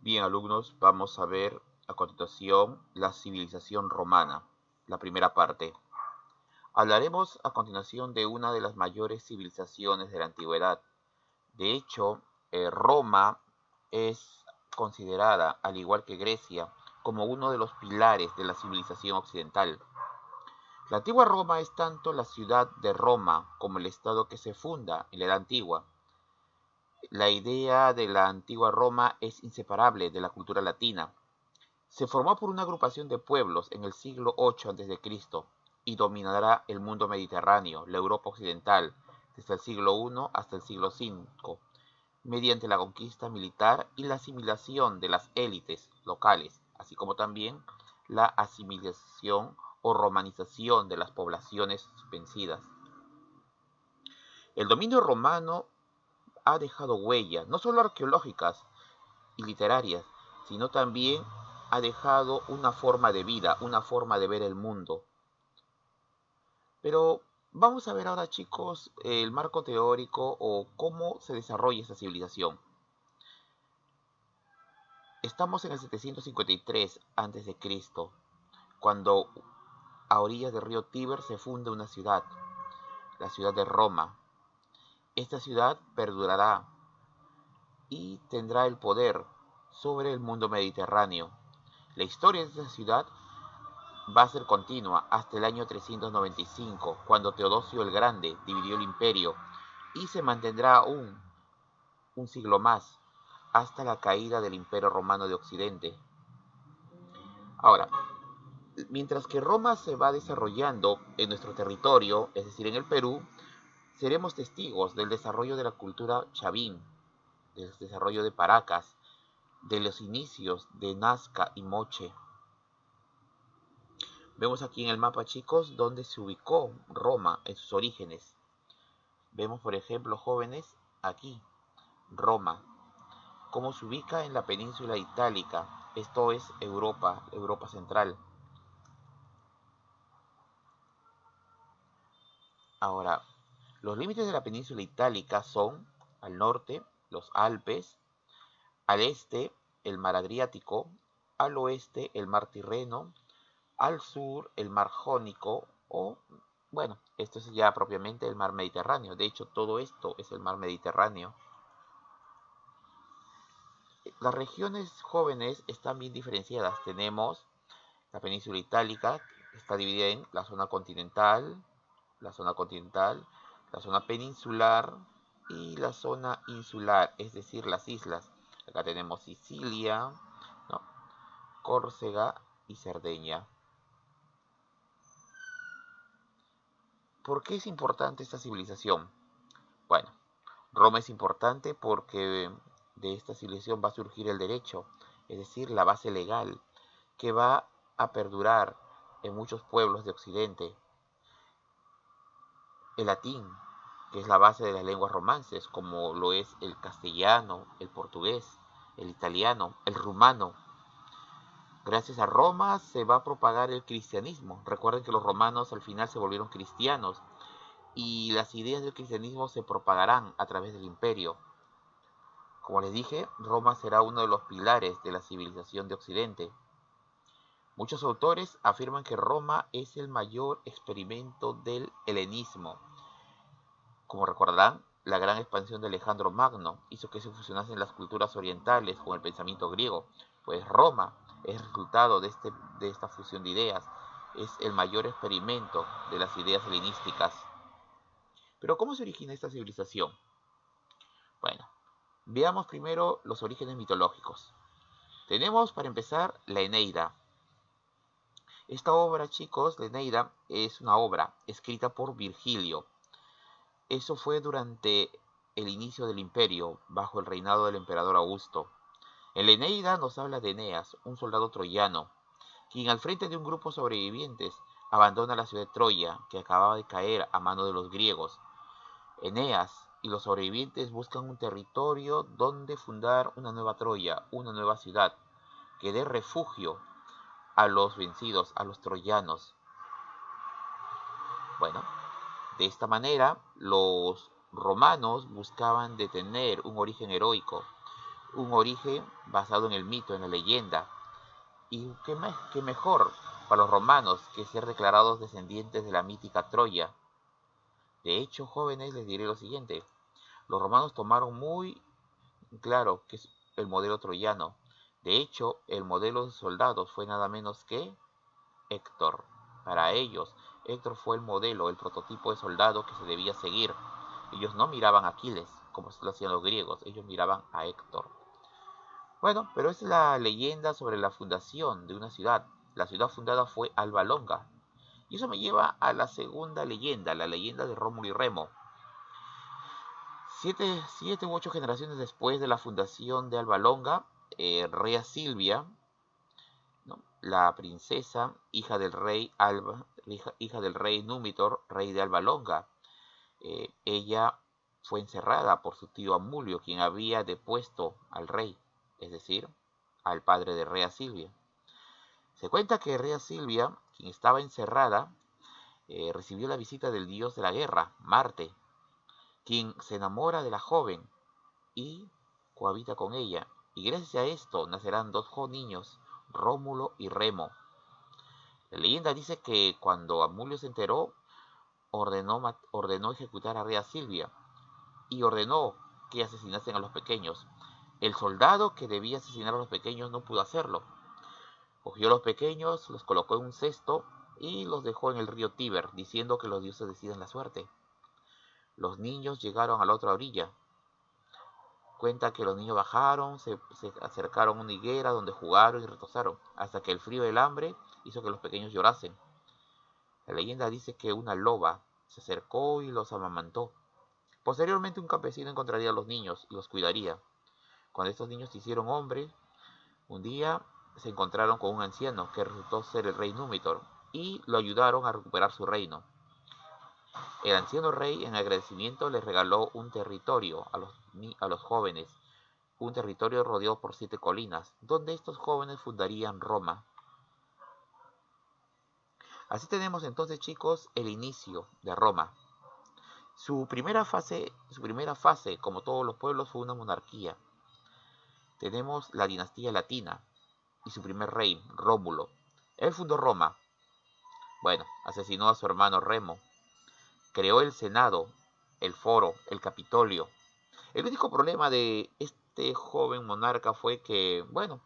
Bien, alumnos, vamos a ver a continuación la civilización romana, la primera parte. Hablaremos a continuación de una de las mayores civilizaciones de la antigüedad. De hecho, Roma es considerada, al igual que Grecia, como uno de los pilares de la civilización occidental. La antigua Roma es tanto la ciudad de Roma como el estado que se funda en la Edad Antigua. La idea de la antigua Roma es inseparable de la cultura latina. Se formó por una agrupación de pueblos en el siglo VIII a.C. y dominará el mundo mediterráneo, la Europa occidental, desde el siglo I hasta el siglo V, mediante la conquista militar y la asimilación de las élites locales, así como también la asimilación o romanización de las poblaciones vencidas. El dominio romano ha dejado huellas, no solo arqueológicas y literarias, sino también ha dejado una forma de vida, una forma de ver el mundo. Pero vamos a ver ahora, chicos, el marco teórico o cómo se desarrolla esta civilización. Estamos en el 753 a.C., cuando a orillas del río Tíber se funda una ciudad, la ciudad de Roma. Esta ciudad perdurará y tendrá el poder sobre el mundo mediterráneo. La historia de esta ciudad va a ser continua hasta el año 395, cuando Teodosio el Grande dividió el imperio, y se mantendrá aún un siglo más, hasta la caída del Imperio Romano de Occidente. Ahora, mientras que Roma se va desarrollando en nuestro territorio, es decir, en el Perú, seremos testigos del desarrollo de la cultura chavín, del desarrollo de Paracas, de los inicios de Nazca y Moche. Vemos aquí en el mapa, chicos, donde se ubicó Roma en sus orígenes. Vemos, por ejemplo, jóvenes, aquí, Roma, cómo se ubica en la península itálica, esto es Europa, Europa Central. Ahora, los límites de la península itálica son, al norte, los Alpes, al este, el mar Adriático, al oeste, el mar Tirreno, al sur, el mar Jónico, o, bueno, esto es ya propiamente el mar Mediterráneo. De hecho, todo esto es el mar Mediterráneo. Las regiones jóvenes están bien diferenciadas. Tenemos la península itálica, que está dividida en la zona continental, la zona continental, la zona peninsular y la zona insular, es decir, las islas. Acá tenemos Sicilia, ¿no?, Córcega y Cerdeña. ¿Por qué es importante esta civilización? Bueno, Roma es importante porque de esta civilización va a surgir el derecho, es decir, la base legal, que va a perdurar en muchos pueblos de Occidente. El latín, que es la base de las lenguas romances, como lo es el castellano, el portugués, el italiano, el rumano. Gracias a Roma se va a propagar el cristianismo. Recuerden que los romanos al final se volvieron cristianos y las ideas del cristianismo se propagarán a través del imperio. Como les dije, Roma será uno de los pilares de la civilización de Occidente. Muchos autores afirman que Roma es el mayor experimento del helenismo. Como recordarán, la gran expansión de Alejandro Magno hizo que se fusionasen las culturas orientales con el pensamiento griego, pues Roma es resultado de esta fusión de ideas, es el mayor experimento de las ideas helenísticas. Pero ¿cómo se origina esta civilización? Bueno, veamos primero los orígenes mitológicos. Tenemos para empezar la Eneida. Esta obra, chicos, la Eneida, es una obra escrita por Virgilio. Eso fue durante el inicio del imperio, bajo el reinado del emperador Augusto. En la Eneida nos habla de Eneas, un soldado troyano, quien al frente de un grupo de sobrevivientes abandona la ciudad de Troya, que acababa de caer a mano de los griegos. Eneas y los sobrevivientes buscan un territorio donde fundar una nueva Troya, una nueva ciudad, que dé refugio a los vencidos, a los troyanos. Bueno, de esta manera los romanos buscaban detener un origen heroico, un origen basado en el mito, en la leyenda. Y qué mejor para los romanos que ser declarados descendientes de la mítica Troya. De hecho, jóvenes, les diré lo siguiente. Los romanos tomaron muy claro que es el modelo troyano. De hecho, el modelo de soldados fue nada menos que Héctor. Para ellos, Héctor fue el modelo, el prototipo de soldado que se debía seguir. Ellos no miraban a Aquiles, como lo hacían los griegos, ellos miraban a Héctor. Bueno, pero es la leyenda sobre la fundación de una ciudad. La ciudad fundada fue Alba Longa. Y eso me lleva a la segunda leyenda, la leyenda de Rómulo y Remo. Siete u ocho generaciones después de la fundación de Alba Longa, Rea Silvia, ¿no?, la princesa, hija del rey Númitor, rey de Alba Longa, ella fue encerrada por su tío Amulio, quien había depuesto al rey, es decir, al padre de Rea Silvia. Se cuenta que Rea Silvia, quien estaba encerrada, recibió la visita del dios de la guerra, Marte, quien se enamora de la joven y cohabita con ella. Y gracias a esto nacerán dos niños, Rómulo y Remo. La leyenda dice que cuando Amulio se enteró, ordenó ejecutar a Rea Silvia y ordenó que asesinasen a los pequeños. El soldado que debía asesinar a los pequeños no pudo hacerlo. Cogió a los pequeños, los colocó en un cesto y los dejó en el río Tíber, diciendo que los dioses deciden la suerte. Los niños llegaron a la otra orilla. Cuenta que los niños bajaron, se acercaron a una higuera donde jugaron y retozaron, hasta que el frío y el hambre hizo que los pequeños llorasen. La leyenda dice que una loba se acercó y los amamantó. Posteriormente un campesino encontraría a los niños y los cuidaría. Cuando estos niños se hicieron hombres, un día se encontraron con un anciano que resultó ser el rey Númitor y lo ayudaron a recuperar su reino. El anciano rey, en agradecimiento, les regaló un territorio a los jóvenes, un territorio rodeado por 7 colinas, donde estos jóvenes fundarían Roma. Así tenemos entonces, chicos, el inicio de Roma. Su primera fase, como todos los pueblos, fue una monarquía. Tenemos la dinastía latina y su primer rey, Rómulo. Él fundó Roma. Bueno, asesinó a su hermano Remo. Creó el Senado, el Foro, el Capitolio. El único problema de este joven monarca fue que, bueno,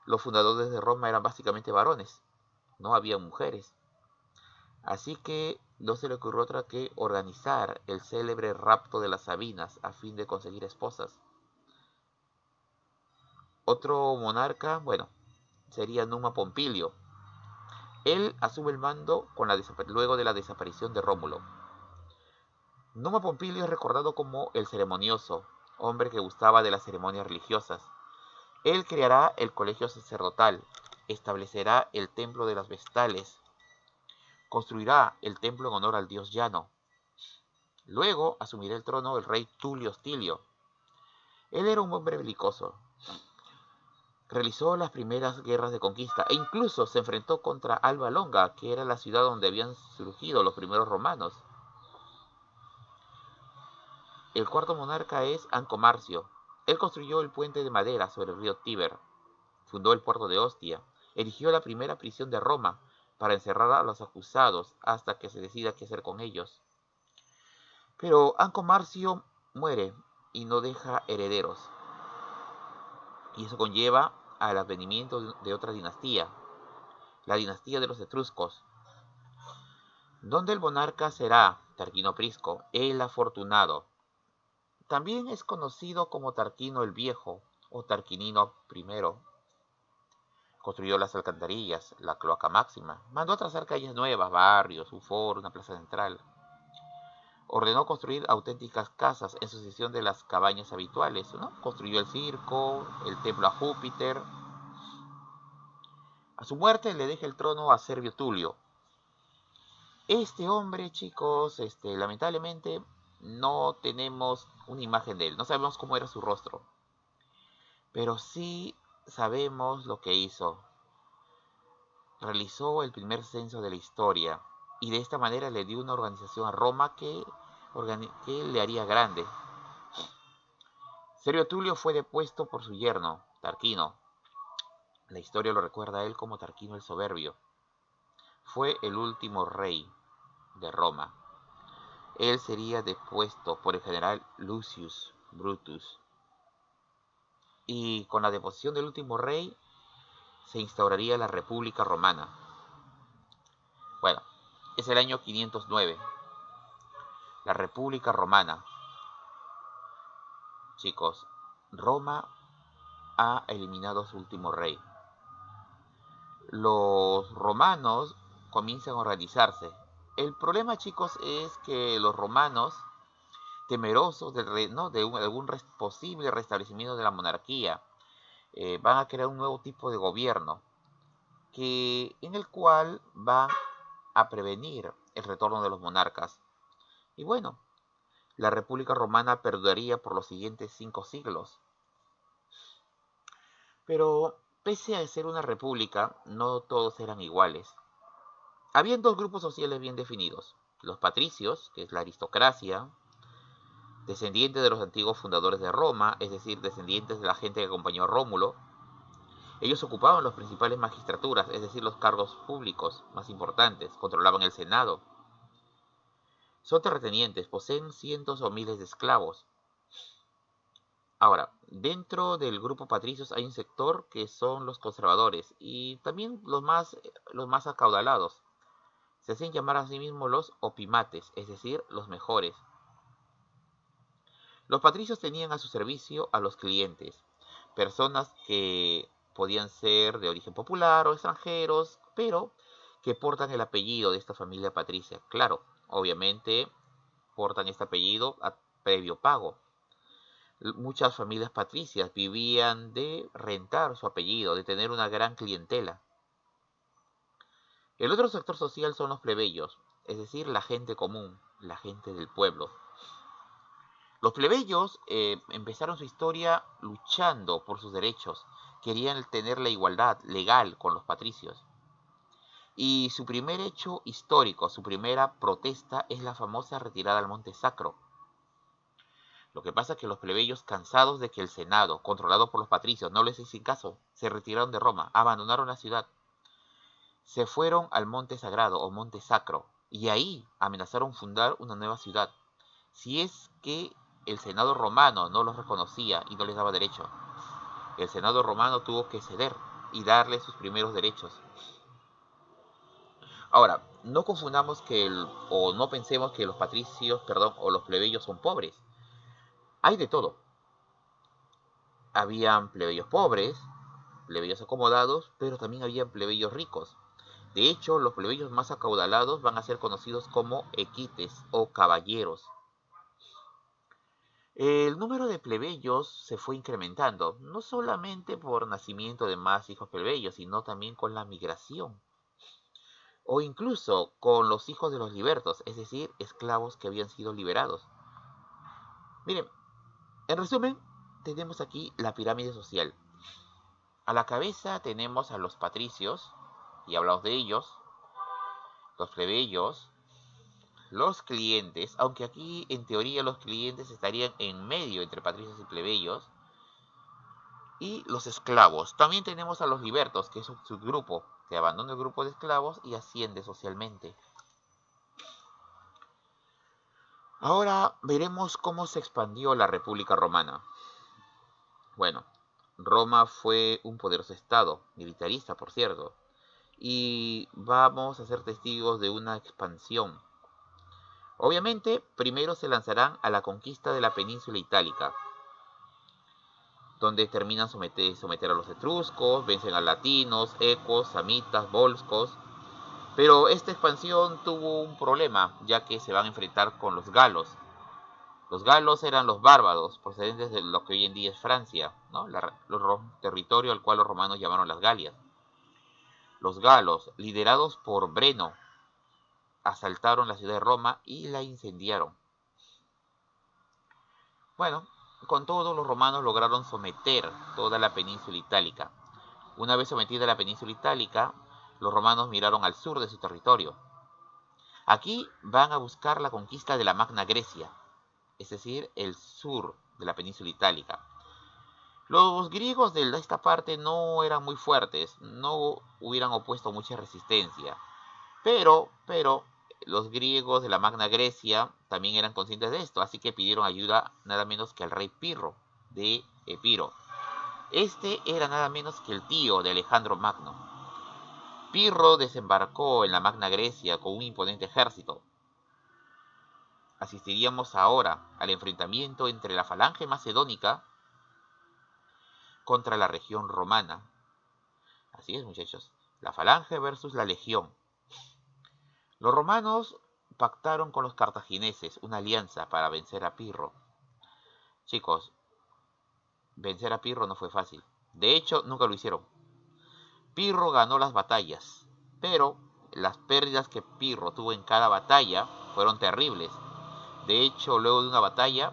los fundadores de Roma eran básicamente varones. No había mujeres. Así que no se le ocurrió otra que organizar el célebre rapto de las Sabinas a fin de conseguir esposas. Otro monarca, bueno, sería Numa Pompilio. Él asume el mando luego de la desaparición de Rómulo. Numa Pompilio es recordado como el ceremonioso, hombre que gustaba de las ceremonias religiosas. Él creará el colegio sacerdotal, establecerá el templo de las Vestales, construirá el templo en honor al dios Llano. Luego asumirá el trono el rey Tulio Hostilio. Él era un hombre belicoso. Realizó las primeras guerras de conquista e incluso se enfrentó contra Alba Longa, que era la ciudad donde habían surgido los primeros romanos. El cuarto monarca es Ancomarcio. Él construyó el puente de madera sobre el río Tíber, fundó el puerto de Ostia, erigió la primera prisión de Roma para encerrar a los acusados hasta que se decida qué hacer con ellos. Pero Ancomarcio muere y no deja herederos. Y eso conlleva al advenimiento de otra dinastía, la dinastía de los etruscos, donde el monarca será Tarquino Prisco, el afortunado. También es conocido como Tarquino el Viejo o Tarquinino I. Construyó las alcantarillas, la cloaca máxima, mandó a trazar calles nuevas, barrios, un foro, una plaza central. Ordenó construir auténticas casas en sucesión de las cabañas habituales, ¿no? Construyó el circo, el templo a Júpiter. A su muerte le deja el trono a Servio Tulio. Este hombre, chicos, lamentablemente no tenemos una imagen de él, no sabemos cómo era su rostro, pero sí sabemos lo que hizo. Realizó el primer censo de la historia y de esta manera le dio una organización a Roma que le haría grande. Servio Tulio fue depuesto por su yerno, Tarquino. La historia lo recuerda a él como Tarquino el Soberbio. Fue el último rey de Roma. Él sería depuesto por el general Lucius Brutus. Y con la deposición del último rey se instauraría la República Romana. Bueno, es el año 509. La República Romana. Chicos, Roma ha eliminado a su último rey. Los romanos comienzan a organizarse. El problema, chicos, es que los romanos, temerosos ¿no? de algún posible restablecimiento de la monarquía, van a crear un nuevo tipo de gobierno en el cual van a prevenir el retorno de los monarcas. Y bueno, la República Romana perduraría por los siguientes 5 siglos. Pero pese a ser una república, no todos eran iguales. Habían 2 grupos sociales bien definidos: los patricios, que es la aristocracia, descendientes de los antiguos fundadores de Roma, es decir, descendientes de la gente que acompañó a Rómulo. Ellos ocupaban las principales magistraturas, es decir, los cargos públicos más importantes, controlaban el Senado. Son terratenientes, poseen cientos o miles de esclavos. Ahora, dentro del grupo patricios hay un sector que son los conservadores y también los más acaudalados. Se hacen llamar a sí mismos los opimates, es decir, los mejores. Los patricios tenían a su servicio a los clientes, personas que podían ser de origen popular o extranjeros, pero que portan el apellido de esta familia patricia. Claro, obviamente portan este apellido a previo pago. Muchas familias patricias vivían de rentar su apellido, de tener una gran clientela. El otro sector social son los plebeyos, es decir, la gente común, la gente del pueblo. Los plebeyos empezaron su historia luchando por sus derechos, querían tener la igualdad legal con los patricios. Y su primer hecho histórico, su primera protesta es la famosa retirada al Monte Sacro. Lo que pasa es que los plebeyos, cansados de que el Senado, controlado por los patricios, no les hizo caso, se retiraron de Roma, abandonaron la ciudad. Se fueron al Monte Sagrado o Monte Sacro y ahí amenazaron fundar una nueva ciudad. Si es que el Senado romano no los reconocía y no les daba derecho, el Senado romano tuvo que ceder y darle sus primeros derechos. Ahora, no confundamos o no pensemos que los patricios, o los plebeyos son pobres. Hay de todo. Habían plebeyos pobres, plebeyos acomodados, pero también habían plebeyos ricos. De hecho, los plebeyos más acaudalados van a ser conocidos como equites o caballeros. El número de plebeyos se fue incrementando, no solamente por nacimiento de más hijos plebeyos, sino también con la migración. O incluso con los hijos de los libertos, es decir, esclavos que habían sido liberados. Miren, en resumen, tenemos aquí la pirámide social. A la cabeza tenemos a los patricios, y hablamos de ellos, los plebeyos, los clientes, aunque aquí en teoría los clientes estarían en medio entre patricios y plebeyos, y los esclavos. También tenemos a los libertos, que es un subgrupo que abandona el grupo de esclavos y asciende socialmente. Ahora veremos cómo se expandió la República Romana. Bueno, Roma fue un poderoso estado, militarista por cierto, y vamos a ser testigos de una expansión. Obviamente, primero se lanzarán a la conquista de la península itálica, donde terminan someter a los etruscos, vencen a latinos, ecos, samitas, volscos. Pero esta expansión tuvo un problema, ya que se van a enfrentar con los galos. Los galos eran los bárbaros, procedentes de lo que hoy en día es Francia, ¿no? Territorio al cual los romanos llamaron las Galias. Los galos, liderados por Breno, asaltaron la ciudad de Roma y la incendiaron. Bueno, con todo, los romanos lograron someter toda la península itálica. Una vez sometida la península itálica, los romanos miraron al sur de su territorio. Aquí van a buscar la conquista de la Magna Grecia, es decir, el sur de la península itálica. Los griegos de esta parte no eran muy fuertes, no hubieran opuesto mucha resistencia, pero los griegos de la Magna Grecia también eran conscientes de esto, así que pidieron ayuda nada menos que al rey Pirro de Epiro. Este era nada menos que el tío de Alejandro Magno. Pirro desembarcó en la Magna Grecia con un imponente ejército. Asistiríamos ahora al enfrentamiento entre la falange macedónica contra la región romana. Así es, muchachos, la falange versus la legión. Los romanos pactaron con los cartagineses una alianza para vencer a Pirro. Chicos, vencer a Pirro no fue fácil. De hecho, nunca lo hicieron. Pirro ganó las batallas, pero las pérdidas que Pirro tuvo en cada batalla fueron terribles. De hecho, luego de una batalla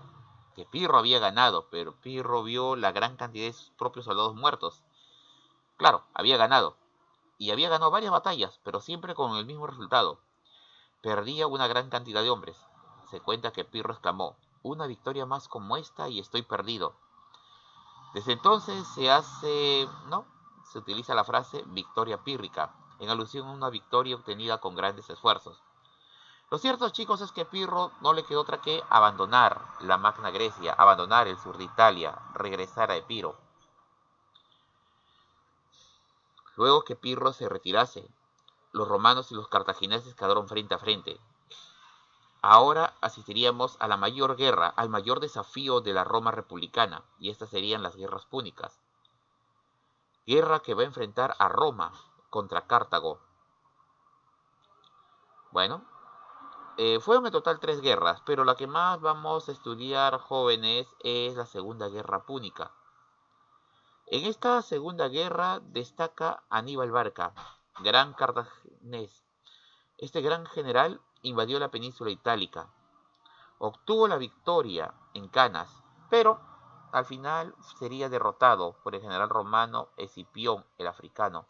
que Pirro había ganado, pero Pirro vio la gran cantidad de sus propios soldados muertos. Claro, había ganado. Y había ganado varias batallas, pero siempre con el mismo resultado. Perdía una gran cantidad de hombres. Se cuenta que Pirro exclamó: "Una victoria más como esta y estoy perdido". Desde entonces se utiliza la frase victoria pírrica, en alusión a una victoria obtenida con grandes esfuerzos. Lo cierto, chicos, es que Pirro no le quedó otra que abandonar la Magna Grecia, abandonar el sur de Italia, regresar a Epiro. Luego que Pirro se retirase, los romanos y los cartagineses quedaron frente a frente. Ahora asistiríamos a la mayor guerra, al mayor desafío de la Roma republicana, y estas serían las guerras púnicas. Guerra que va a enfrentar a Roma contra Cartago. Bueno, fueron en total 3 guerras, pero la que más vamos a estudiar, jóvenes, es la Segunda Guerra Púnica. En esta Segunda Guerra destaca Aníbal Barca, gran cartaginés. Este gran general invadió la península itálica, obtuvo la victoria en Canas, pero al final sería derrotado por el general romano Escipión el Africano.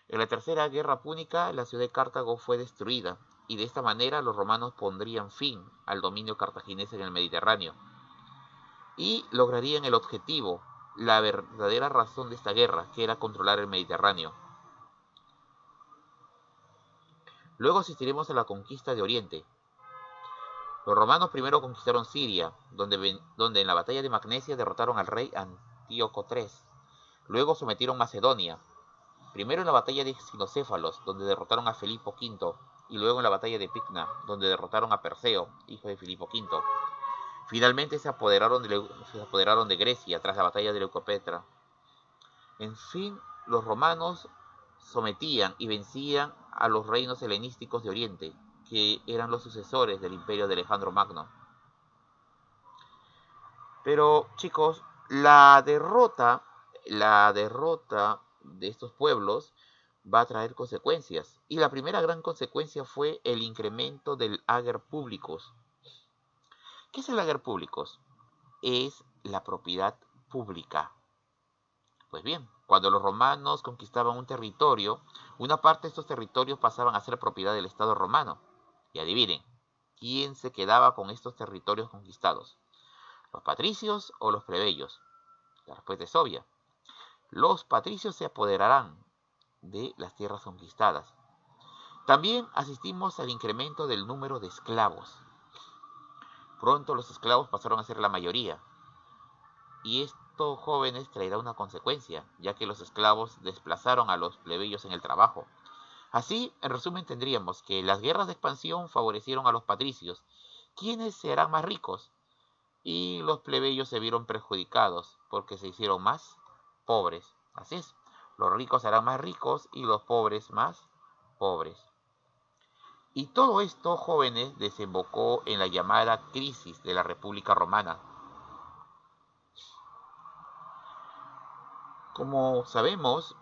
En la Tercera Guerra Púnica, la ciudad de Cartago fue destruida, y de esta manera los romanos pondrían fin al dominio cartaginés en el Mediterráneo, y lograrían el objetivo, la verdadera razón de esta guerra, que era controlar el Mediterráneo. Luego asistiremos a la conquista de Oriente. Los romanos primero conquistaron Siria, donde en la batalla de Magnesia derrotaron al rey Antíoco III. Luego sometieron Macedonia, primero en la batalla de Cinocéfalos, donde derrotaron a Filipo V, y luego en la batalla de Picna, donde derrotaron a Perseo, hijo de Filipo V. Finalmente se apoderaron de Grecia tras la batalla de Leucopetra. En fin, los romanos sometían y vencían a los reinos helenísticos de Oriente, que eran los sucesores del imperio de Alejandro Magno. Pero, chicos, la derrota de estos pueblos va a traer consecuencias. Y la primera gran consecuencia fue el incremento del ager publicus. ¿Qué es el ager publicus? Es la propiedad pública. Pues bien, cuando los romanos conquistaban un territorio, una parte de estos territorios pasaban a ser propiedad del Estado romano. Y adivinen, ¿quién se quedaba con estos territorios conquistados? ¿Los patricios o los plebeyos? La respuesta es obvia. Los patricios se apoderarán de las tierras conquistadas. También asistimos al incremento del número de esclavos. Pronto los esclavos pasaron a ser la mayoría. Y esto, jóvenes, traerá una consecuencia, ya que los esclavos desplazaron a los plebeyos en el trabajo. Así, en resumen, tendríamos que las guerras de expansión favorecieron a los patricios, quienes se harán más ricos, y los plebeyos se vieron perjudicados porque se hicieron más pobres. Así es, los ricos serán más ricos y los pobres más pobres. Y todo esto, jóvenes, desembocó en la llamada crisis de la República Romana. Como sabemos,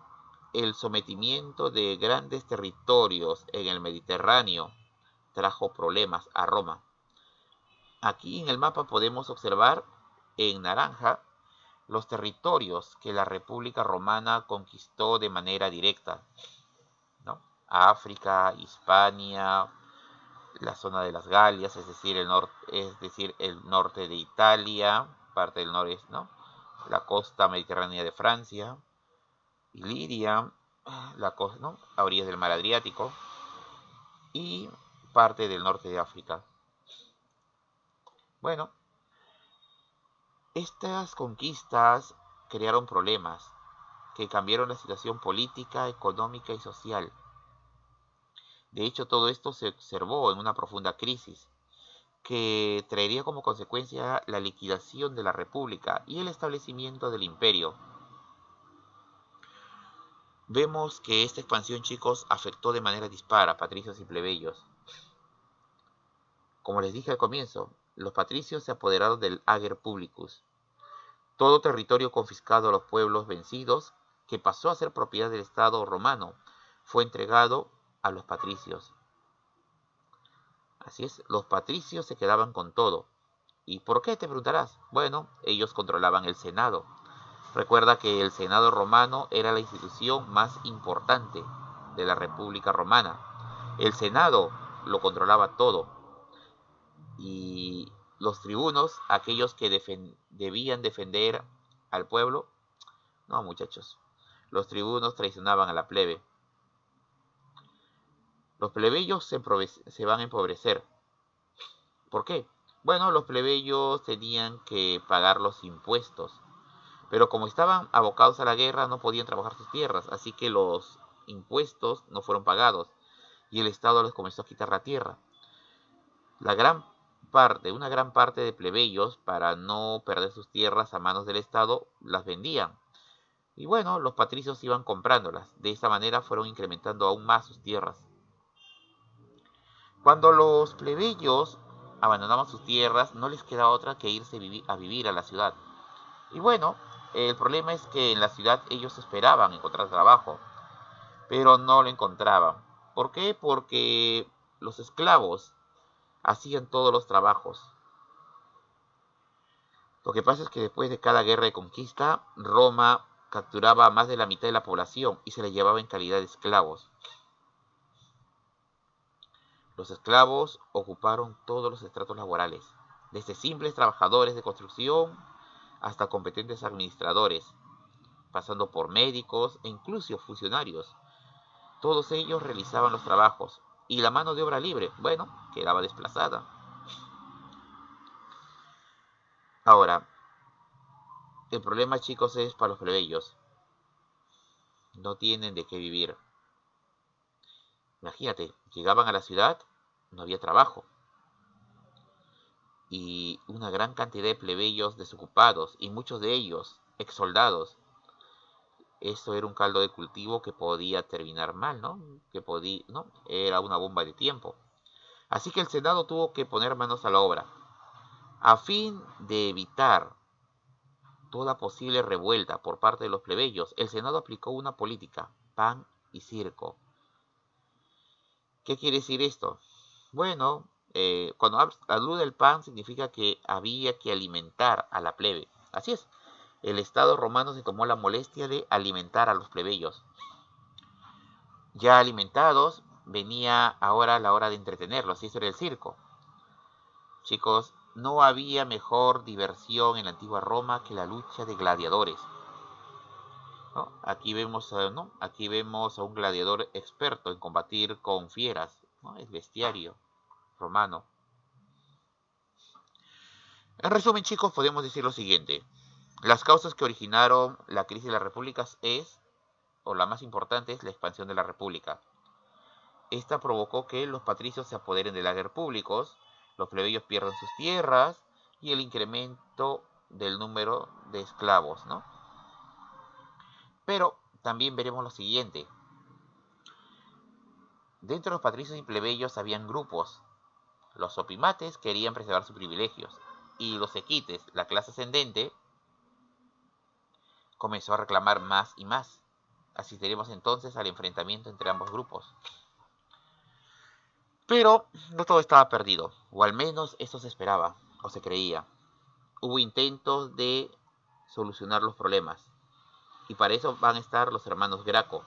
el sometimiento de grandes territorios en el Mediterráneo trajo problemas a Roma. Aquí en el mapa podemos observar en naranja los territorios que la República Romana conquistó de manera directa, ¿no? África, Hispania, la zona de las Galias, es decir, el norte de Italia, parte del noreste, ¿no? la costa mediterránea de Francia, Iliria, la costa, ¿no?, a orillas del mar Adriático y parte del norte de África. Bueno, estas conquistas crearon problemas que cambiaron la situación política, económica y social. De hecho, todo esto se observó en una profunda crisis que traería como consecuencia la liquidación de la República y el establecimiento del imperio. Vemos que esta expansión, chicos, afectó de manera dispara a patricios y plebeyos. Como les dije al comienzo, los patricios se apoderaron del ager publicus, todo territorio confiscado a los pueblos vencidos, que pasó a ser propiedad del Estado romano, fue entregado a los patricios. Así es, los patricios se quedaban con todo. ¿Y por qué?, te preguntarás. Bueno, ellos controlaban el Senado. Recuerda que el Senado romano era la institución más importante de la República Romana. El Senado lo controlaba todo. Y los tribunos, aquellos que debían defender al pueblo, no, muchachos, los tribunos traicionaban a la plebe. Los plebeyos se van a empobrecer. ¿Por qué? Bueno, los plebeyos tenían que pagar los impuestos, pero como estaban abocados a la guerra no podían trabajar sus tierras, así que los impuestos no fueron pagados y el Estado les comenzó a quitar la tierra. Una gran parte de plebeyos, para no perder sus tierras a manos del Estado, las vendían. Y bueno, los patricios iban comprándolas. De esta manera fueron incrementando aún más sus tierras. Cuando los plebeyos abandonaban sus tierras, no les quedaba otra que irse a vivir a la ciudad. Y bueno, el problema es que en la ciudad ellos esperaban encontrar trabajo, pero no lo encontraban. ¿Por qué? Porque los esclavos hacían todos los trabajos. Lo que pasa es que después de cada guerra de conquista, Roma capturaba a más de la mitad de la población y se la llevaba en calidad de esclavos. Los esclavos ocuparon todos los estratos laborales, desde simples trabajadores de construcción hasta competentes administradores, pasando por médicos e incluso funcionarios. Todos ellos realizaban los trabajos y la mano de obra libre, bueno, quedaba desplazada. Ahora, el problema, chicos, es para los plebeyos. No tienen de qué vivir. Imagínate, llegaban a la ciudad, no había trabajo. Y una gran cantidad de plebeyos desocupados, y muchos de ellos exsoldados. Esto era un caldo de cultivo que podía terminar mal, ¿no? ¿no? Era una bomba de tiempo. Así que el Senado tuvo que poner manos a la obra. A fin de evitar toda posible revuelta por parte de los plebeyos, el Senado aplicó una política, pan y circo. ¿Qué quiere decir esto? Bueno, cuando alude al pan significa que había que alimentar a la plebe. Así es, el Estado romano se tomó la molestia de alimentar a los plebeyos. Ya alimentados, venía ahora la hora de entretenerlos, y eso era el circo. Chicos, no había mejor diversión en la antigua Roma que la lucha de gladiadores, ¿no? Aquí vemos a un gladiador experto en combatir con fieras, ¿no? El bestiario romano. En resumen, chicos, podemos decir lo siguiente. Las causas que originaron la crisis de las repúblicas o la más importante, es la expansión de la república. Esta provocó que los patricios se apoderen de lager públicos, los plebeyos pierdan sus tierras y el incremento del número de esclavos, ¿no? Pero también veremos lo siguiente. Dentro de los patricios y plebeyos habían grupos. Los opimates querían preservar sus privilegios y los equites, la clase ascendente, comenzó a reclamar más y más. Asistiremos entonces al enfrentamiento entre ambos grupos. Pero no todo estaba perdido, o al menos eso se esperaba, o se creía. Hubo intentos de solucionar los problemas, y para eso van a estar los hermanos Graco.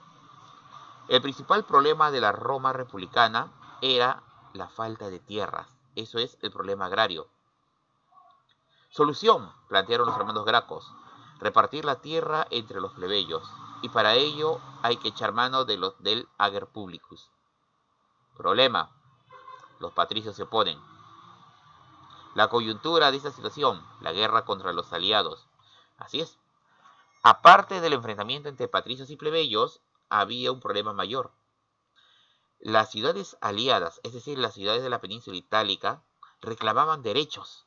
El principal problema de la Roma republicana era la falta de tierras, eso es el problema agrario. Solución, plantearon los hermanos Gracos. repartir la tierra entre los plebeyos, y para ello hay que echar mano del ager publicus. Problema: los patricios se oponen. La coyuntura de esta situación: la guerra contra los aliados. Así es. Aparte del enfrentamiento entre patricios y plebeyos, había un problema mayor. Las ciudades aliadas, es decir, las ciudades de la península itálica, reclamaban derechos.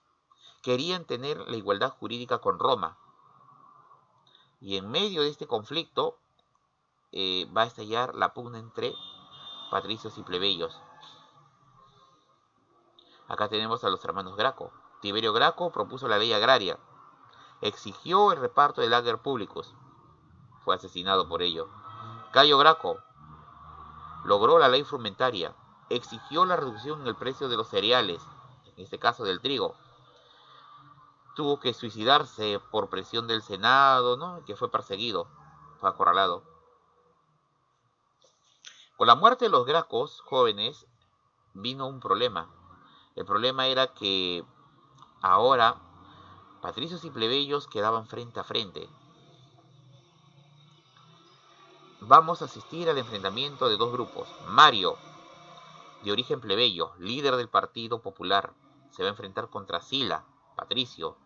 Querían tener la igualdad jurídica con Roma. Y en medio de este conflicto va a estallar la pugna entre patricios y plebeyos. Acá tenemos a los hermanos Graco. Tiberio Graco propuso la ley agraria. Exigió el reparto del ager publicus. Fue asesinado por ello. Cayo Graco logró la ley frumentaria. Exigió la reducción en el precio de los cereales, en este caso del trigo. Tuvo que suicidarse por presión del Senado, ¿no? Que fue perseguido, fue acorralado. Con la muerte de los Gracos jóvenes vino un problema. El problema era que ahora patricios y plebeyos quedaban frente a frente. Vamos a asistir al enfrentamiento de dos grupos. Mario, de origen plebeyo, líder del Partido Popular, se va a enfrentar contra Sila, patricio,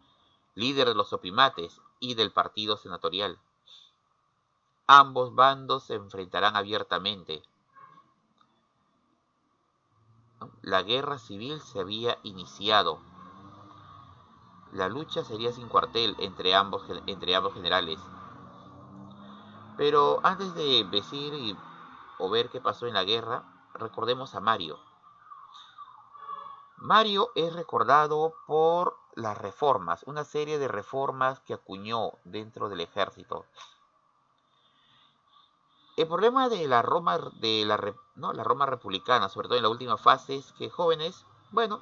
líder de los opimates y del partido senatorial. Ambos bandos se enfrentarán abiertamente. La guerra civil se había iniciado. La lucha sería sin cuartel entre ambos generales. Pero antes de decir o ver qué pasó en la guerra, recordemos a Mario. Mario es recordado por las reformas, una serie de reformas que acuñó dentro del ejército. El problema de la Roma, la Roma republicana, sobre todo en la última fase, es que jóvenes, bueno,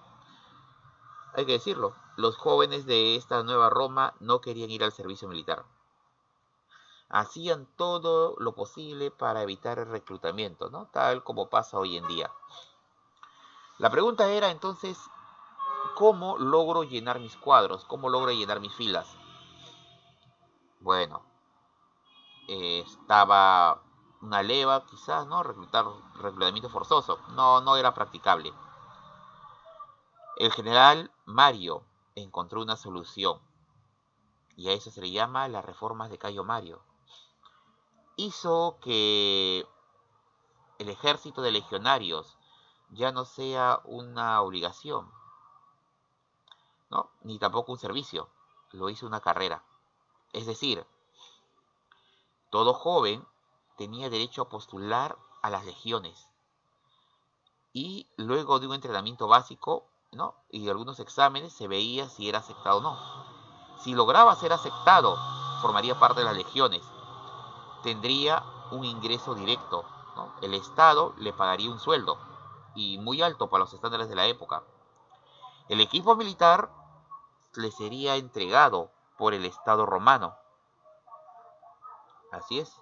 hay que decirlo, los jóvenes de esta nueva Roma no querían ir al servicio militar. Hacían todo lo posible para evitar el reclutamiento, ¿no? Tal como pasa hoy en día. La pregunta era entonces, ¿cómo logro llenar mis cuadros? ¿Cómo logro llenar mis filas? Bueno, estaba una leva quizás, ¿no? Reclutamiento forzoso. No era practicable. El general Mario encontró una solución, y a eso se le llama las reformas de Cayo Mario. Hizo que el ejército de legionarios ya no sea una obligación, ¿no? Ni tampoco un servicio. Lo hizo una carrera. Es decir, todo joven tenía derecho a postular a las legiones. Y luego de un entrenamiento básico, ¿no? Y de algunos exámenes se veía si era aceptado o no. Si lograba ser aceptado, formaría parte de las legiones. Tendría un ingreso directo, ¿no? El Estado le pagaría un sueldo, y muy alto para los estándares de la época. El equipo militar le sería entregado por el Estado romano. Así es.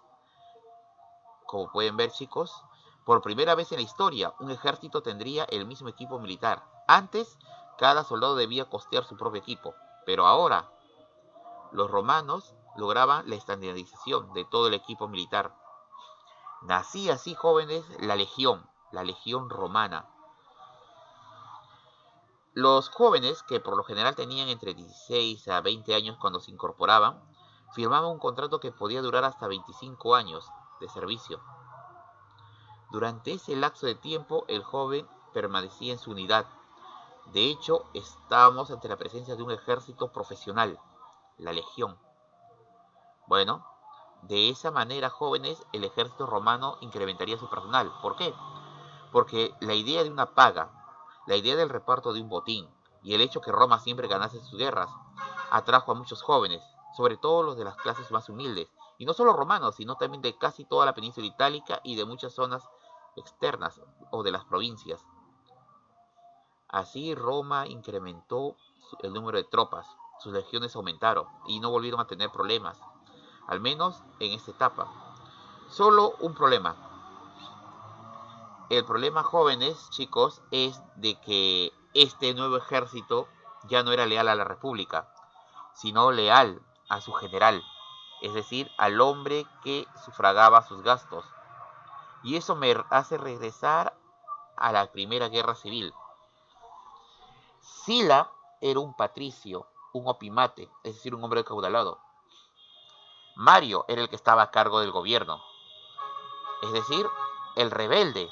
Como pueden ver, chicos, por primera vez en la historia, un ejército tendría el mismo equipo militar. Antes, cada soldado debía costear su propio equipo, pero ahora los romanos lograban la estandarización de todo el equipo militar. Nacía así, jóvenes, la legión romana. Los jóvenes, que por lo general tenían entre 16 a 20 años cuando se incorporaban, firmaban un contrato que podía durar hasta 25 años de servicio. Durante ese lapso de tiempo, el joven permanecía en su unidad. De hecho, estábamos ante la presencia de un ejército profesional, la legión. Bueno, de esa manera, jóvenes, el ejército romano incrementaría su personal. ¿Por qué? Porque la idea de una paga, la idea del reparto de un botín y el hecho que Roma siempre ganase sus guerras atrajo a muchos jóvenes, sobre todo los de las clases más humildes, y no solo romanos, sino también de casi toda la península itálica y de muchas zonas externas o de las provincias. Así Roma incrementó el número de tropas, sus legiones aumentaron y no volvieron a tener problemas, al menos en esta etapa. Solo un problema. El problema, jóvenes, chicos, es de que este nuevo ejército ya no era leal a la República, sino leal a su general, es decir, al hombre que sufragaba sus gastos. Y eso me hace regresar a la Primera Guerra Civil. Sila era un patricio, un opimate, es decir, un hombre acaudalado. Mario era el que estaba a cargo del gobierno, es decir, el rebelde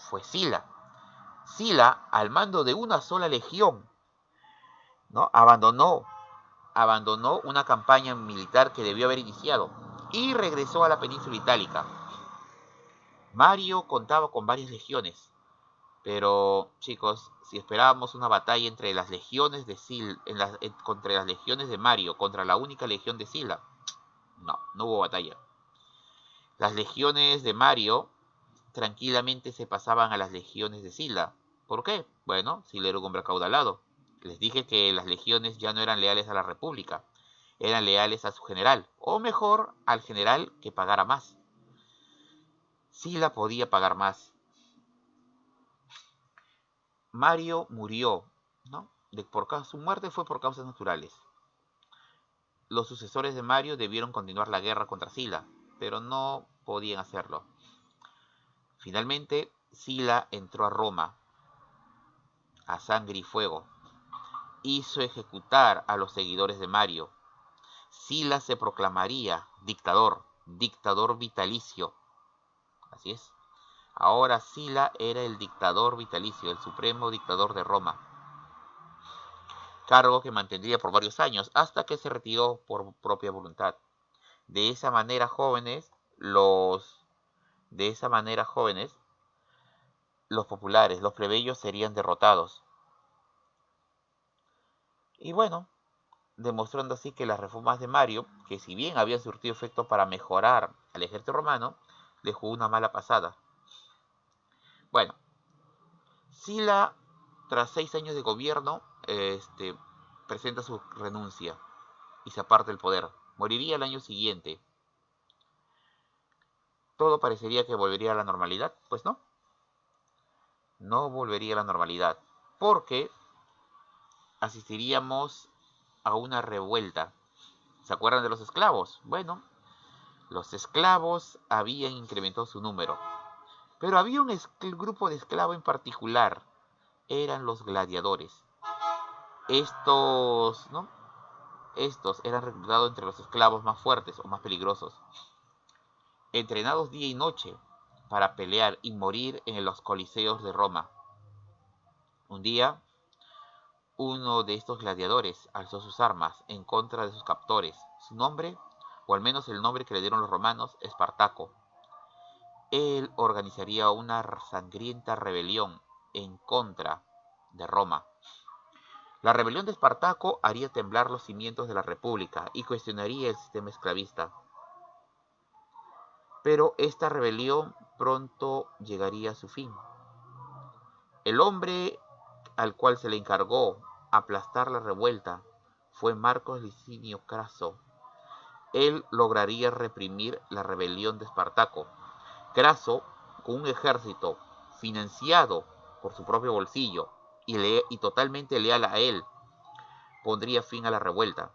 fue Sila. Sila, al mando de una sola legión, ¿no? abandonó una campaña militar que debió haber iniciado y regresó a la península itálica. Mario contaba con varias legiones, pero chicos, si esperábamos una batalla entre las legiones de contra las legiones de Mario contra la única legión de Sila, no hubo batalla. Las legiones de Mario tranquilamente se pasaban a las legiones de Sila. ¿Por qué? Bueno, Sila era un hombre acaudalado. Les dije que las legiones ya no eran leales a la República, eran leales a su general, o mejor, al general que pagara más. Sila podía pagar más. Mario murió, ¿no? Su muerte fue por causas naturales. Los sucesores de Mario debieron continuar la guerra contra Sila, pero no podían hacerlo. Finalmente, Sila entró a Roma, a sangre y fuego. Hizo ejecutar a los seguidores de Mario. Sila se proclamaría dictador vitalicio. Así es. Ahora Sila era el dictador vitalicio, el supremo dictador de Roma. Cargo que mantendría por varios años hasta que se retiró por propia voluntad. De esa manera, jóvenes, los populares, los plebeyos serían derrotados. Y bueno, demostrando así que las reformas de Mario, que si bien habían surtido efecto para mejorar al ejército romano, le jugó una mala pasada. Bueno, Sila, tras 6 años de gobierno, presenta su renuncia y se aparta del poder. Moriría el año siguiente. Todo parecería que volvería a la normalidad. Pues no. No volvería a la normalidad. Porque asistiríamos a una revuelta. ¿Se acuerdan de los esclavos? Bueno, los esclavos habían incrementado su número. Pero había un grupo de esclavos en particular. Eran los gladiadores. Estos eran reclutados entre los esclavos más fuertes o más peligrosos, entrenados día y noche para pelear y morir en los coliseos de Roma. Un día, uno de estos gladiadores alzó sus armas en contra de sus captores. Su nombre, o al menos el nombre que le dieron los romanos, Espartaco. Él organizaría una sangrienta rebelión en contra de Roma. La rebelión de Espartaco haría temblar los cimientos de la República y cuestionaría el sistema esclavista. Pero esta rebelión pronto llegaría a su fin. El hombre al cual se le encargó aplastar la revuelta fue Marcos Licinio Craso. Él lograría reprimir la rebelión de Espartaco. Craso, con un ejército financiado por su propio bolsillo y totalmente leal a él, pondría fin a la revuelta.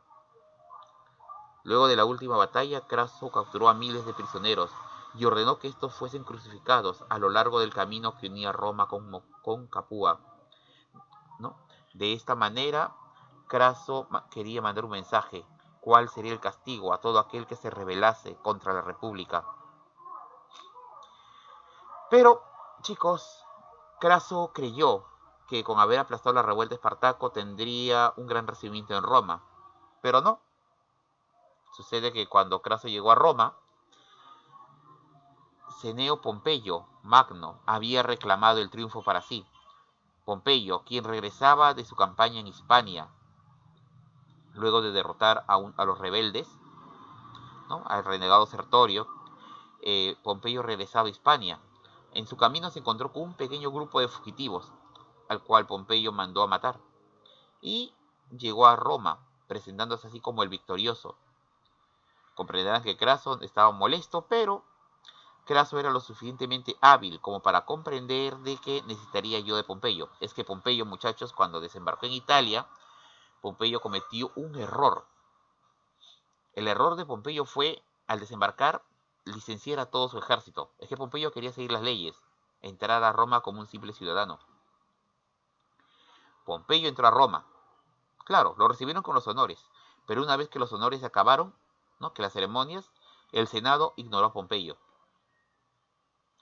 Luego de la última batalla, Craso capturó a miles de prisioneros y ordenó que estos fuesen crucificados a lo largo del camino que unía Roma con Capua, ¿no? De esta manera, Craso quería mandar un mensaje: ¿cuál sería el castigo a todo aquel que se rebelase contra la República? Pero, chicos, Craso creyó que con haber aplastado la revuelta de Espartaco tendría un gran recibimiento en Roma, pero no. Sucede que cuando Craso llegó a Roma, Cneo Pompeyo Magno había reclamado el triunfo para sí. Pompeyo, quien regresaba de su campaña en Hispania, luego de derrotar a los rebeldes, ¿no?, al renegado Sertorio, Pompeyo regresaba a Hispania. En su camino se encontró con un pequeño grupo de fugitivos, al cual Pompeyo mandó a matar. Y llegó a Roma, presentándose así como el victorioso. Comprenderán que Craso estaba molesto, pero Craso era lo suficientemente hábil como para comprender de que necesitaría ayuda de Pompeyo. Es que Pompeyo, muchachos, cuando desembarcó en Italia, Pompeyo cometió un error. El error de Pompeyo fue, al desembarcar, licenciar a todo su ejército. Es que Pompeyo quería seguir las leyes, entrar a Roma como un simple ciudadano. Pompeyo entró a Roma. Claro, lo recibieron con los honores, pero una vez que los honores se acabaron, ¿no?, que las ceremonias, el Senado ignoró a Pompeyo.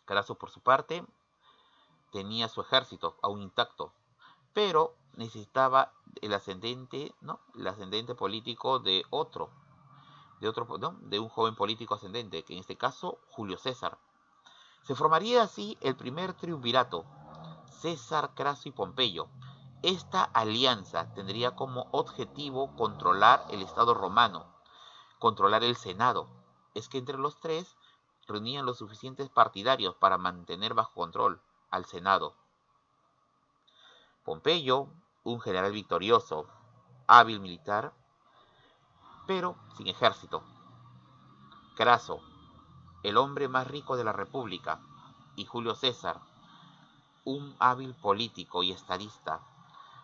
Craso, por su parte, tenía su ejército aún intacto, pero necesitaba el ascendente, ¿no?, el ascendente político de otro, ¿no?, de un joven político ascendente, que en este caso Julio César. Se formaría así el primer triunvirato, César, Craso y Pompeyo. Esta alianza tendría como objetivo controlar el Estado romano, controlar el Senado. Es que entre los tres reunían los suficientes partidarios para mantener bajo control al Senado. Pompeyo, un general victorioso, hábil militar, pero sin ejército. Craso, el hombre más rico de la República, y Julio César, un hábil político y estadista,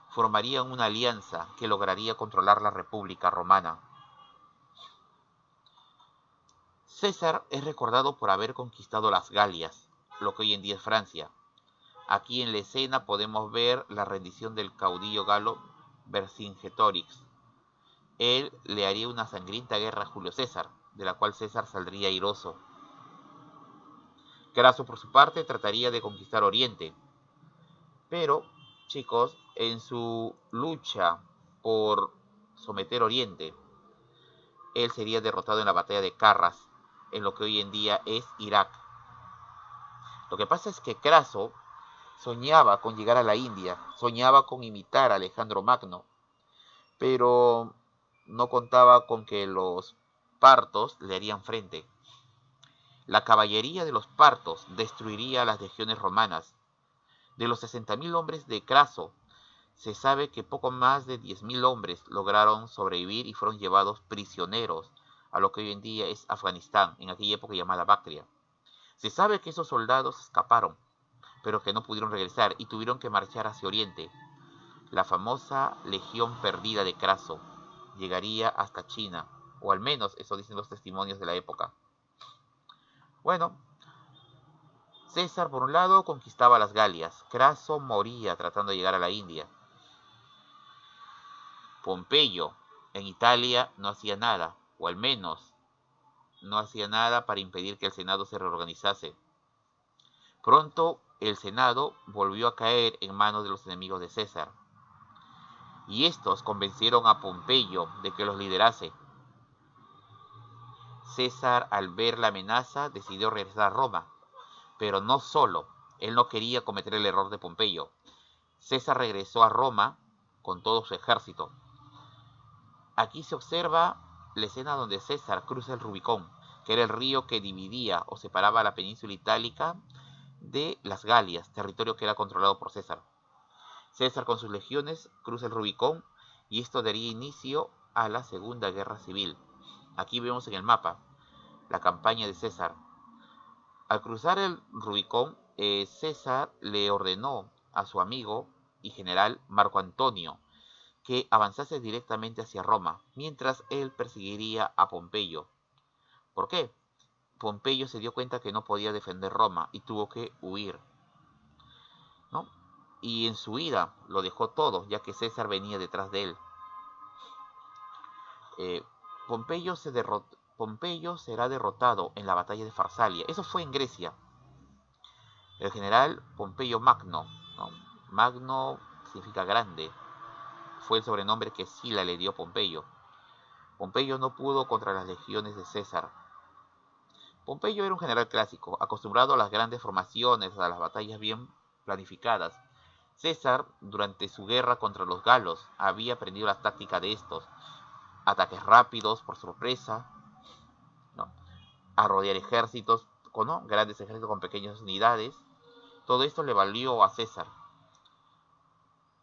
formarían una alianza que lograría controlar la República Romana. César es recordado por haber conquistado las Galias, lo que hoy en día es Francia. Aquí en la escena podemos ver la rendición del caudillo galo Vercingetorix. Él le haría una sangrienta guerra a Julio César, de la cual César saldría airoso. Craso, por su parte, trataría de conquistar Oriente, pero, chicos, en su lucha por someter Oriente, él sería derrotado en la batalla de Carras, en lo que hoy en día es Irak. Lo que pasa es que Craso soñaba con llegar a la India, soñaba con imitar a Alejandro Magno, pero no contaba con que los partos le harían frente. La caballería de los partos destruiría a las legiones romanas. De los 60.000 hombres de Craso, se sabe que poco más de 10.000 hombres lograron sobrevivir y fueron llevados prisioneros a lo que hoy en día es Afganistán, en aquella época llamada Bactria. Se sabe que esos soldados escaparon, pero que no pudieron regresar y tuvieron que marchar hacia Oriente. La famosa Legión Perdida de Craso llegaría hasta China, o al menos eso dicen los testimonios de la época. Bueno, César por un lado conquistaba las Galias, Craso moría tratando de llegar a la India. Pompeyo en Italia no hacía nada, o al menos no hacía nada para impedir que el Senado se reorganizase. Pronto el Senado volvió a caer en manos de los enemigos de César, y estos convencieron a Pompeyo de que los liderase. César, al ver la amenaza, decidió regresar a Roma, pero no solo, él no quería cometer el error de Pompeyo. César regresó a Roma con todo su ejército. Aquí se observa la escena donde César cruza el Rubicón, que era el río que dividía o separaba la península itálica de las Galias, territorio que era controlado por César. César con sus legiones cruza el Rubicón y esto daría inicio a la Segunda Guerra Civil. Aquí vemos en el mapa la campaña de César. Al cruzar el Rubicón, César le ordenó a su amigo y general Marco Antonio que avanzase directamente hacia Roma, mientras él perseguiría a Pompeyo. ¿Por qué? Pompeyo se dio cuenta que no podía defender Roma y tuvo que huir, ¿no? Y en su huida lo dejó todo, ya que César venía detrás de él. Eh, Pompeyo será derrotado en la batalla de Farsalia. Eso fue en Grecia. El general Pompeyo Magno, ¿no? Magno significa grande, fue el sobrenombre que Sila le dio a Pompeyo. Pompeyo no pudo contra las legiones de César. Pompeyo era un general clásico, acostumbrado a las grandes formaciones, a las batallas bien planificadas. César, durante su guerra contra los galos, había aprendido la táctica de estos: ataques rápidos por sorpresa, ¿no?, a rodear ejércitos, ¿no?, grandes ejércitos con pequeñas unidades. Todo esto le valió a César.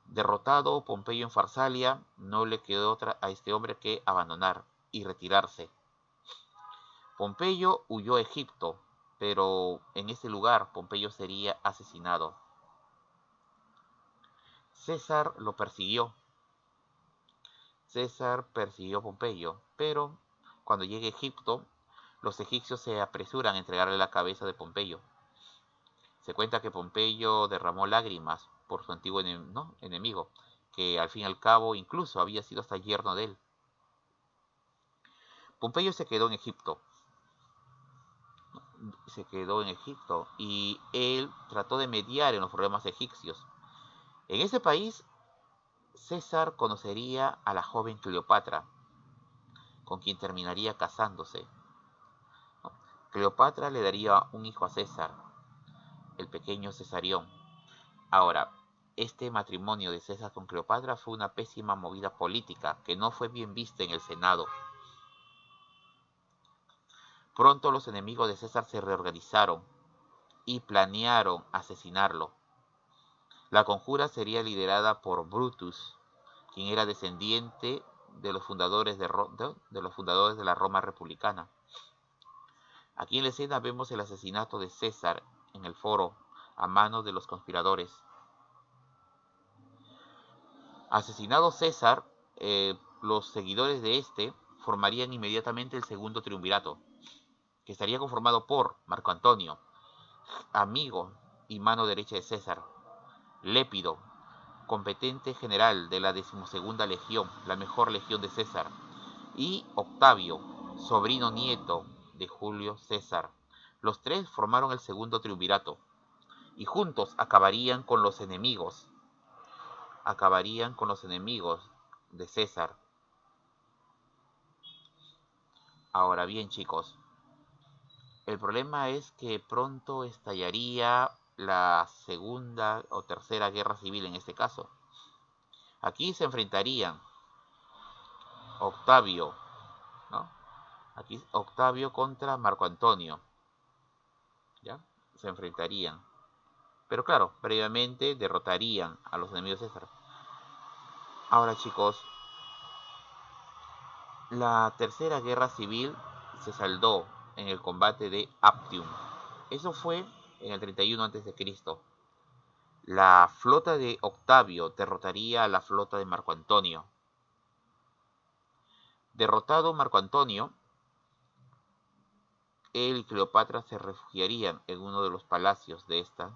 Derrotado Pompeyo en Farsalia, no le quedó otra a este hombre que abandonar y retirarse. Pompeyo huyó a Egipto, pero en ese lugar Pompeyo sería asesinado. César lo persiguió. César persiguió a Pompeyo, pero cuando llegue a Egipto, los egipcios se apresuran a entregarle la cabeza de Pompeyo. Se cuenta que Pompeyo derramó lágrimas por su antiguo enemigo, que al fin y al cabo incluso había sido hasta yerno de él. Pompeyo se quedó en Egipto y él trató de mediar en los problemas egipcios. En ese país, César conocería a la joven Cleopatra, con quien terminaría casándose. Cleopatra le daría un hijo a César, el pequeño Cesarión. Ahora, este matrimonio de César con Cleopatra fue una pésima movida política que no fue bien vista en el Senado. Pronto los enemigos de César se reorganizaron y planearon asesinarlo. La conjura sería liderada por Brutus, quien era descendiente de los fundadores de la Roma republicana. Aquí en la escena vemos el asesinato de César en el foro a manos de los conspiradores. Asesinado César, los seguidores de este formarían inmediatamente el segundo triunvirato, que estaría conformado por Marco Antonio, amigo y mano derecha de César; Lépido, competente general de la 12ª Legión, la mejor legión de César; y Octavio, sobrino nieto de Julio César. Los tres formaron el segundo triunvirato y juntos acabarían con los enemigos de César. Ahora bien, chicos, el problema es que pronto estallaría la segunda o tercera guerra civil en este caso. Aquí se enfrentarían Octavio, ¿no? Aquí Octavio contra Marco Antonio, ¿ya? Se enfrentarían. Pero claro, previamente derrotarían a los enemigos de César. Ahora, chicos, la tercera guerra civil se saldó en el combate de Actium. Eso fue en el 31 a.C. La flota de Octavio derrotaría a la flota de Marco Antonio. Derrotado Marco Antonio, él y Cleopatra se refugiarían en uno de los palacios de esta.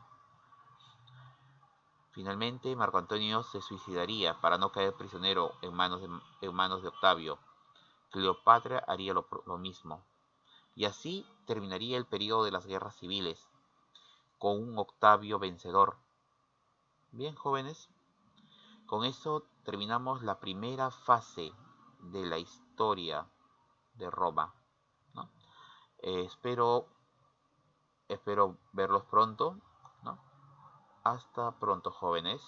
Finalmente, Marco Antonio se suicidaría para no caer prisionero en manos de Octavio. Cleopatra haría lo mismo. Y así terminaría el periodo de las guerras civiles, con un Octavio vencedor. Bien, jóvenes, con eso terminamos la primera fase de la historia de Roma, ¿no? Espero verlos pronto, ¿no? Hasta pronto, jóvenes.